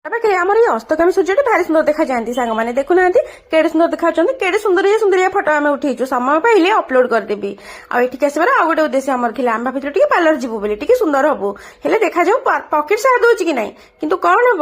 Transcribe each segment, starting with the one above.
ପାଖରେ ଆମର ଏଇ ଅସ୍ତକାମୀ ସୂର୍ଯ୍ୟଟି ଭାରି ସୁନ୍ଦର ଦେଖାଯାଆନ୍ତି। ସାଙ୍ଗମାନେ ଦେଖୁନାହାନ୍ତି କେଡେ ସୁନ୍ଦର ଦେଖାଯାଉଛନ୍ତି, କେଡେ ସୁନ୍ଦରିଆ ଫଟୋ ଆମେ ଉଠେଇଛୁ। ସମୟ ପାଇଲେ ଅପଲୋଡ କରିଦେବି। ଆଉ ଏଠିକି ଆସିବାର ଆଉ ଗୋଟେ ଉଦ୍ଦେଶ୍ୟ ଆମର ଥିଲା, ଆମେ ଭାବିଥିଲୁ ଟିକେ ପାର୍ଲର ଯିବୁ ବୋଲି, ଟିକେ ସୁନ୍ଦର ହବୁ। ହେଲେ ଦେଖାଯାଉ ପକେଟ ସାଥ ଦଉଛି କି ନାହିଁ। କିନ୍ତୁ କଣ ହବ,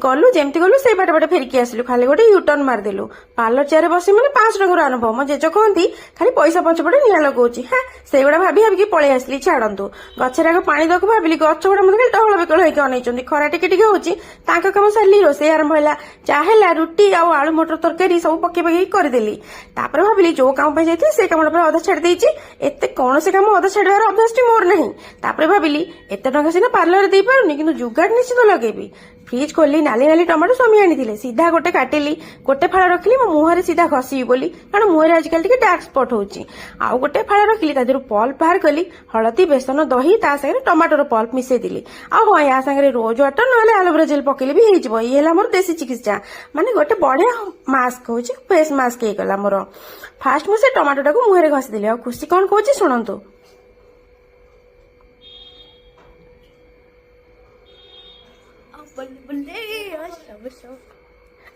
ଗଲୁ ଯେମିତି ଗଲୁ ସେଇ ବାଟେ ବାଟେ ଫେରିକି ଆସିଲୁ। ଖାଲି ଗୋଟେ ୟୁଟର୍ନ ମାରିଦେଲୁ। ପାର୍ଲର ଚେୟାରରେ ବସି ମାନେ 500 ଟଙ୍କାର ଆରମ୍ଭ। ମୋ ଜେଜ କହନ୍ତି ଖାଲି ପଇସା ପଛପଟେ ନିଆଁ ଲଗଉଛି। ହଁ ସେଇଗୁଡା ଭାବିକି ପଳେଇ ଆସିଲି। ଛାଡନ୍ତୁ, ଗଛରେ ଆଗ ପାଣି ଦବାକୁ ଭାବିଲି, ଗଛ ଗୁଡା ମତେ ଖାଲି ଟହଳ ବିକଳ ହେଇକି ଅନେଇଛନ୍ତି। ଖରା ଟିକେ ଟିକେ ହଉଛି, ତାଙ୍କ କାମ ସାରିଲି, ରୋଷେଇ ଆରମ୍ଭ ହେଲା। ଯାହା ହେଲା ରୁଟି ଆଉ ଆଳୁ ମଟର ତରକାରୀ ସବୁ ପକେଇ କରିଦେଲି। ତାପରେ ଭାବିଲି ଯୋଉ କାମ ପାଇଁ ଯାଇଥିଲି ସେ କାମଟା ପରେ ଅଧା ଛାଡି ଦେଇଛି, ଏତେ କୌଣସି କାମ ଅଧା ଛାଡିବାର ଅଭ୍ୟାସଟି ମୋର ନାହିଁ। ତାପରେ ଭାବିଲି ଏତେ ଟଙ୍କା ସିନା ପାର୍ଲରରେ ଦେଇପାରୁନି, କିନ୍ତୁ ଯୁଗାଡ ନିଶ୍ଚିତ ଲଗେଇବି। ଫ୍ରିଜ ଖୋଲି ନାଲି ନାଲି ଟମାଟୋ ସ୍ୱାମୀ ଆଣିଥିଲେ, ସିଧା ଗୋଟେ କାଟିଲି, ଗୋଟେ ଫାଳ ରଖିଲି ମୋ ମୁହଁରେ ସିଧା ଘଷିବି ବୋଲି, କାରଣ ମୁହଁରେ ଆଜିକାଲି ଟିକେ ଡାର୍କ ସ୍ପଟ ହଉଛି। ଆଉ ଗୋଟେ ଫାଳ ରଖିଲି, ତା ଦେହରୁ ପଲ୍ପ ବାହାର କଲି, ହଳଦୀ ବେସନ ଦହି ତା ସାଙ୍ଗରେ ଟମାଟୋର ପଲ୍ପ ମିଶେଇ ଦେଲି। ଆଉ ହଁ, ୟା ସାଙ୍ଗରେ ରୋଜ ୱାଟର ନହେଲେ ଆଲୋଭେରା ଜେଲ ପକେଇଲେ ବି ହେଇଯିବ। ଇଏ ହେଲା ମୋର ଦେଶୀ ଚିକିତ୍ସା, ମାନେ ଗୋଟେ ବଢିଆ ମାସ୍କ ହଉଛି, ଫେସ୍ ମାସ୍କ ହେଇଗଲା ମୋର। ଫାଷ୍ଟ ମୁଁ ସେ ଟମାଟୋଟାକୁ ମୁହଁରେ ଘଷିଦେଲି। ଆଉ ଖୁସି କଣ କହୁଛି ଶୁଣନ୍ତୁ।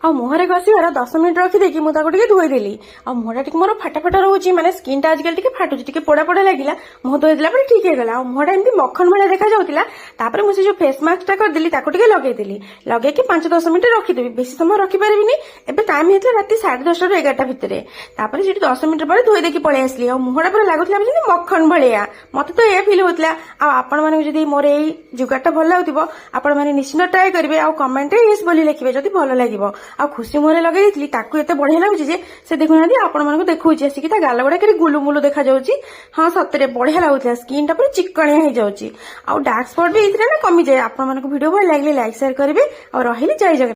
ଆଉ ମୁହଁରେ ଘଷିବାର 10 ମିନିଟ୍ ରଖିଦେଇକି ମୁଁ ତାକୁ ଟିକେ ଧୋଇଦେଲି। ଆଉ ମୁହଁଟା ଟିକେ ମୋର ଫାଟା ଫାଟା ରହୁଛି, ମାନେ ସ୍କିନ୍ ଟା ଆଜିକାଲି ଟିକେ ଫାଟୁଛି, ଟିକେ ପୋଡା ପୋଡା ଲାଗିଲା। ମୁହଁ ଧୋଇଦେଲା ପରେ ଠିକ ହେଇଗଲା। ଆଉ ମୁହଁଟା ଏମିତି ମଖନ ଭଳିଆ ଦେଖାଯାଉଥିଲା। ତାପରେ ମୁଁ ସେ ଯୋଉ ଫେସ୍ ମାସ୍କ ଟା କରିଦେଲି ତାକୁ ଟିକେ ଲଗେଇଦେଲି। ଲଗେଇକି 5-10 ମିନିଟ୍ ରଖିଦେବି, ବେଶୀ ସମୟ ରଖିପାରିବିନି। ଏବେ ଟାଇମ ହେଇଥିଲା ରାତି 10:30ରୁ 11ଟା ଭିତରେ। ତାପରେ ସେଠି 10 ମିନିଟ୍ ପରେ ଧୋଇ ଦେଇକି ପଳେଇ ଆସିଲି। ଆଉ ମୁହଁଟା ପୁରା ଲାଗୁଥିଲା ଯେମିତି ମଖନ ଭଳିଆ, ମତେ ତ ଏଇଆ ଫିଲ୍ ହଉଥିଲା। ଆଉ ଆପଣମାନଙ୍କୁ ଯଦି ମୋର ଏଇ ଯୁଗାଟା ଭଲ ଲାଗୁଥିବ, ଆପଣମାନେ ନିଶ୍ଚିନ୍ତ ଟ୍ରାଏ କରିବେ। ଆଉ କମେଣ୍ଟରେ ୟେସ୍ ବୋଲି ଲେଖିବେ ଯଦି ଭଲ ଲାଗିବ। ଆଉ ଖୁସି ମୁହଁରେ ଲଗେଇ ଦେଇଥିଲି, ତାକୁ ଏତେ ବଢିଆ ଲାଗୁଛି ଯେ ସେ ଦେଖୁନାହାନ୍ତି ଆପଣମାନଙ୍କୁ ଦେଖଉଛି ଆସିକି, ତା ଗାଲ ଗୁଡା କେତେ ଗୁଲୁମୁଲୁ ଦେଖାଯାଉଛି। ହଁ ସତରେ ବଢିଆ ଲାଗୁଥିଲା, ସ୍କିନ୍ ଟା ପୁରା ଚିକଣିଆ ହେଇଯାଉଛି। ଆଉ ଡାର୍କ ସ୍ପଟ ବି ଏଇଥିରେ ନା କମିଯାଏ। ଆପଣମାନଙ୍କୁ ଭିଡିଓ ଭଲ ଲାଗିଲେ ଲାଇକ୍ ସେୟାର କରିବେ। ଆଉ ରହିଲି, ଜୟ ଜଗନ୍ନାଥ।